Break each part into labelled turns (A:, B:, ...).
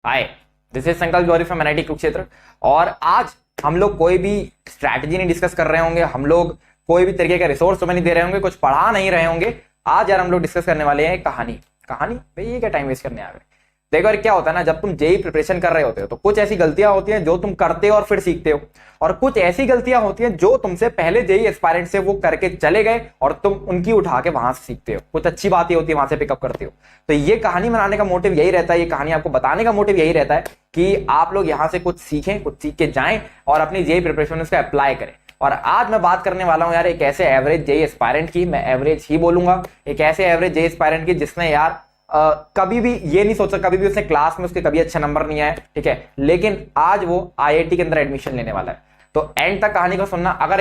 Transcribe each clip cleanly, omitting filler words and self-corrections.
A: Hi, this is संकल्प Gauri from NIT Kurukshetra. और आज हम लोग कोई भी स्ट्रैटेजी नहीं डिस्कस कर रहे होंगे, हम लोग कोई भी तरीके का रिसोर्स तुम्हें नहीं दे रहे होंगे, कुछ पढ़ा नहीं रहे होंगे। आज यार हम लोग डिस्कस करने वाले हैं कहानी। कहानी भाई, ये क्या टाइम वेस्ट करने आ रहे हैं। देखो यार, क्या होता है ना, जब तुम जेई प्रिपरेशन कर रहे होते हो तो कुछ ऐसी गलतियां होती हैं जो तुम करते हो और फिर सीखते हो, और कुछ ऐसी गलतियां होती हैं जो तुमसे पहले जेई एस्पायरेंट से वो करके चले गए और तुम उनकी उठा के वहां से सीखते हो। कुछ अच्छी बातें होती है वहां से पिकअप करते हो। तो ये कहानी बनाने का मोटिव यही रहता है, ये कहानी आपको बताने का मोटिव यही रहता है कि आप लोग यहां से कुछ सीखें, कुछ सीख के जाएं और अपनी जेई प्रिपरेशन में उसका अप्लाई करें। और आज मैं बात करने वाला हूं यार एक ऐसे एवरेज जेई एस्पायरेंट की, मैं एवरेज ही बोलूंगा, एक ऐसे एवरेज जेई एस्पायरेंट की जिसने यार कभी भी ये नहीं सोचा, कभी भी उसने क्लास में उसके कभी अच्छे नंबर नहीं आए, ठीक है, लेकिन आज वो आईआईटी के अंदर एडमिशन लेने वाला है। तो एंड तक कहानी को सुनना। अगर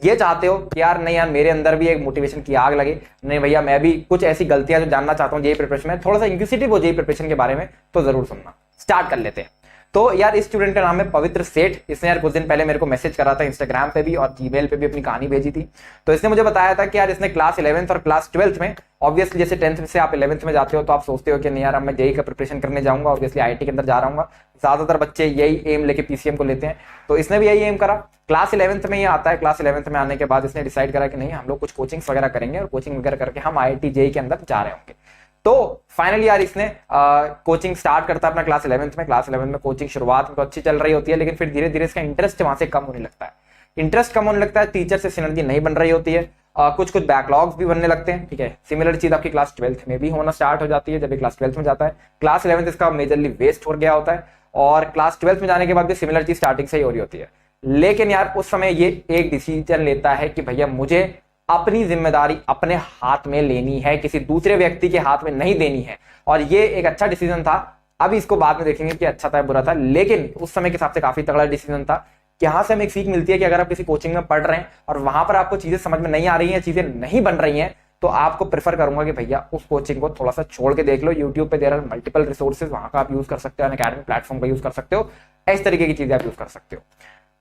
A: ये चाहते हो कि यार नहीं यार मेरे अंदर भी एक मोटिवेशन की आग लगे, नहीं भैया मैं भी कुछ ऐसी गलतियां जो जानना चाहता हूं जेई प्रिपरेशन में, थोड़ा सा इंक्विजिटिव हो जेई प्रिपरेशन के बारे में, तो जरूर सुनना। स्टार्ट कर लेते हैं। तो यार इस स्टूडेंट का नाम है पवित्र सेठ। इसने यार कुछ दिन पहले मेरे को मैसेज करा था, इंस्टाग्राम पे भी और जीमेल पे भी अपनी कहानी भेजी थी। तो इसने मुझे बताया था कि यार इसने क्लास 11th और क्लास 12th में, ऑब्वियसली जैसे 10th से आप 11th में जाते हो तो आप सोचते हो कि नहीं यार अब मैं जेई का प्रिपरेशन करने जाऊंगा, ऑब्वियसली आईआईटी के अंदर जा रहा हूँ। ज्यादातर बच्चे यही एम लेके पीसीएम को लेते हैं, तो इसने भी यही एम करा। क्लास 11th में ये आता है। क्लास 11th में आने के बाद इसने डिसाइड करा कि नहीं हम लोग कुछ कोचिंग्स वगैरह करेंगे और कोचिंग वगैरह करके हम आईआईटी जेई के अंदर जा रहे होंगे। तो फाइनली यार इसने कोचिंग स्टार्ट करता है अपना क्लास 11th में। क्लास 11th में कोचिंग शुरुआत में तो अच्छी चल रही होती है, लेकिन फिर धीरे धीरे इसका इंटरेस्ट वहां से कम होने लगता है। इंटरेस्ट कम होने लगता है, टीचर से सिनर्जी नहीं बन रही होती है, कुछ कुछ बैकलॉग्स भी बनने लगते हैं, ठीक है। सिमिलर चीज आपकी क्लास 12th में भी होना स्टार्ट हो जाती है जब ये क्लास 12th में जाता है। क्लास 11th इसका मेजरली वेस्ट हो गया होता है, और क्लास 12th में जाने के बाद भी सिमिलर चीज स्टार्टिंग से ही हो रही होती है। लेकिन यार उस समय ये एक डिसीजन लेता है कि भैया मुझे अपनी जिम्मेदारी अपने हाथ में लेनी है, किसी दूसरे व्यक्ति के हाथ में नहीं देनी है। और ये एक अच्छा डिसीजन था। अभी इसको बाद में देखेंगे कि अच्छा था बुरा था, लेकिन उस समय के हिसाब से काफी तगड़ा डिसीजन था। यहां से हमें एक सीख मिलती है कि अगर आप किसी कोचिंग में पढ़ रहे हैं और वहां पर आपको चीजें समझ में नहीं आ रही हैं, चीजें नहीं बन रही हैं, तो आपको प्रेफर करूंगा कि भैया उस कोचिंग को थोड़ा सा छोड़ के देख लो। यूट्यूब पे देर आर मल्टीपल रिसोर्सेज, वहां का आप यूज कर सकते हो, अकेडमिक प्लेटफॉर्म का यूज कर सकते हो, इस तरीके की चीजें आप यूज कर सकते हो।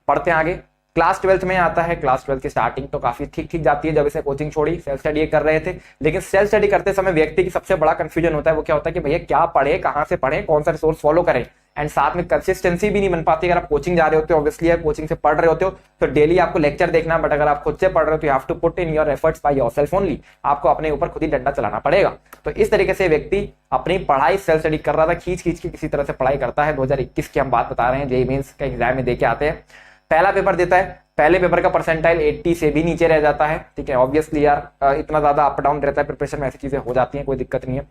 A: पढ़ते हैं आगे। क्लास 12th में आता है। क्लास 12th की स्टार्टिंग तो काफी ठीक ठीक जाती है। जब इसे कोचिंग छोड़ी, सेल्फ स्टडी कर रहे थे, लेकिन सेल्फ स्टडी करते समय व्यक्ति की सबसे बड़ा कंफ्यूजन होता है, वो क्या होता है कि भैया क्या पढ़े, कहां से पढ़े, कौन सा रिसोर्स फॉलो करें। एंड साथ में कंसिस्टेंसी भी नहीं बन पाती। अगर आप कोचिंग जा रहे होते हो, ऑब्वियसली आप कोचिंग से पढ़ रहे होते हो तो डेली आपको लेक्चर देखना, बट अगर आप खुद से पढ़ रहे हो तो you have to put in your efforts by yourself only. आपको अपने ऊपर खुद ही डंडा चलाना पड़ेगा। तो इस तरीके से व्यक्ति अपनी पढ़ाई सेल्फ स्टडी कर रहा था, खींच खींच के किसी तरह से पढ़ाई करता है। 2021 की हम बात बता रहे हैं, जेईई मेंस का एग्जाम में देके आते हैं। पहला पेपर देता है, पहले पेपर का परसेंटाइल 80 से भी नीचे रह जाता है, ठीक है। ऑब्वियसली यार इतना ज्यादा अप डाउन रहता है प्रिपरेशन में, ऐसी चीजें हो जाती हैं, कोई दिक्कत नहीं है।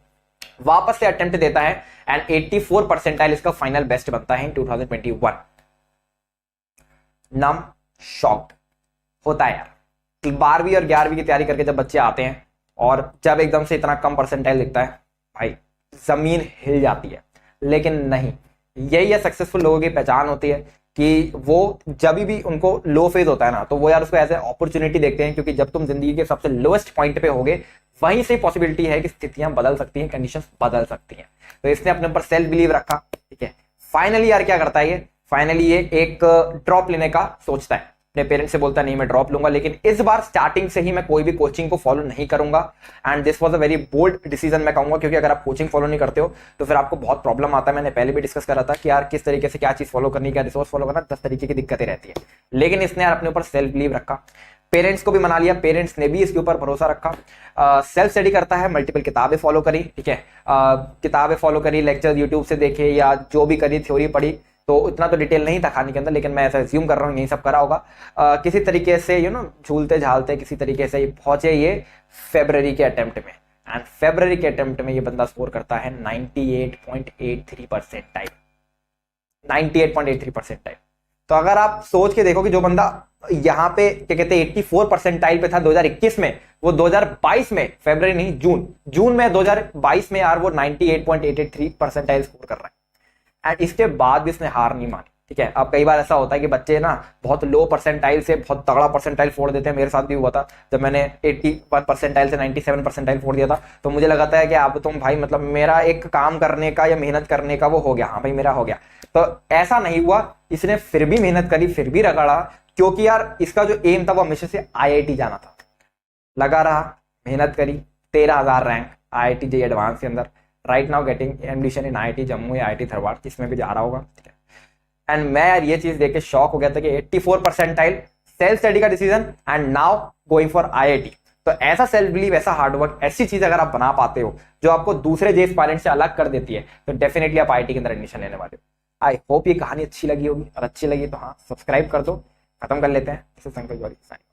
A: वापस से अटेम्प्ट देता है एंड 84 परसेंटाइल इसका फाइनल बेस्ट बनता है इन 2021। नम शॉक्ड होता है यार। 12वीं और 11वीं की तैयारी करके जब बच्चे आते हैं और जब एकदम से इतना कम परसेंटाइल दिखता है, भाई जमीन हिल जाती है। लेकिन नहीं, यही है सक्सेसफुल लोगों की पहचान होती है कि वो जब भी उनको लो फेज होता है ना, तो वो यार उसको एज ए अपॉर्चुनिटी देखते हैं, क्योंकि जब तुम जिंदगी के सबसे लोएस्ट पॉइंट पे होगे, वहीं से पॉसिबिलिटी है कि स्थितियां बदल सकती हैं, कंडीशंस बदल सकती हैं। तो इसने अपने ऊपर सेल्फ बिलीव रखा, ठीक है। फाइनली यार क्या करता है ये, फाइनली ये एक ड्रॉप लेने का सोचता है। अपने पेरेंट्स से बोलता है नहीं मैं ड्रॉप लूंगा, लेकिन इस बार स्टार्टिंग से ही मैं कोई भी कोचिंग को फॉलो नहीं करूंगा। And this was a very bold decision मैं कहूंगा, क्योंकि अगर आप कोचिंग फॉलो नहीं करते हो तो फिर आपको बहुत प्रॉब्लम आता है। मैंने पहले भी डिस्कस करा था कि यार किस तरीके से क्या चीज फॉलो करनी, क्या रिसोर्स फॉलो करना, 10 तरीके की दिक्कतें रहती है। लेकिन इसने यार अपने ऊपर सेल्फ बिलीव रखा, पेरेंट्स को भी मना लिया, पेरेंट्स ने भी इसके ऊपर भरोसा रखा। सेल्फ स्टडी करता है, मल्टीपल किताबें फॉलो करी, ठीक है। किताबें फॉलो करी, लेक्चर यूट्यूब से देखे या जो भी करी, थ्योरी पढ़ी, तो इतना तो डिटेल नहीं था कहानी के अंदर, लेकिन मैं ऐसा एज्यूम कर रहा हूँ यही सब करा होगा। किसी तरीके से झूलते झालते किसी तरीके से पहुंचे ये फरवरी के अटेम्प्ट में। एंड फरवरी के अटेम्प्ट में ये बंदा स्कोर करता है 98.83 परसेंटाइल। 98.83 परसेंटाइल। तो अगर आप सोच के देखो कि जो बंदा यहाँ पे क्या कहते हैं 84 परसेंटाइल पे था 2021 में, वो 2022 में, फरवरी नहीं जून में 2022 में यार वो 98.83 परसेंटाइल स्कोर कर रहा है। एंड इसके बाद भी इसने हार नहीं मानी, ठीक है। अब कई बार ऐसा होता है कि बच्चे ना बहुत लो परसेंटाइल से बहुत तगड़ा परसेंटाइल फोड़ देते हैं। मेरे साथ भी हुआ था जब मैंने 81 परसेंटाइल से 97 परसेंटाइल फोड़ दिया था, तो मुझे लगा था कि अब तुम भाई मतलब मेरा एक काम करने का या मेहनत करने का वो हो गया, हाँ भाई मेरा हो गया। तो ऐसा नहीं हुआ, इसने फिर भी मेहनत करी, फिर भी रगड़ा, क्योंकि यार इसका जो एम था वो हमेशा से आईआईटी जाना था। लगा रहा, मेहनत करी, 13,000 रैंक आईआईटी जेईई एडवांस के अंदर। Right now getting admission in IIT Jammu या IIT धारवाड़, जिसमें भी जा रहा होगा। एंड मैं यार ये चीज देख के शॉक हो गया था कि 84 परसेंटाइल सेल्फ स्टडी का decision and now going for IIT। तो ऐसा सेल्फ बिलीव, ऐसा हार्डवर्क, ऐसी चीज अगर आप बना पाते हो जो आपको दूसरे जे एस्पायरेंट से अलग कर देती है, तो डेफिनेटली आप IIT के अंदर एडमिशन लेने वाले हो। आई होप ये कहानी अच्छी लगी होगी, और अच्छी लगी तो हाँ सब्सक्राइब कर दो। खत्म कर लेते हैं। संकल्प जौहरी साइन।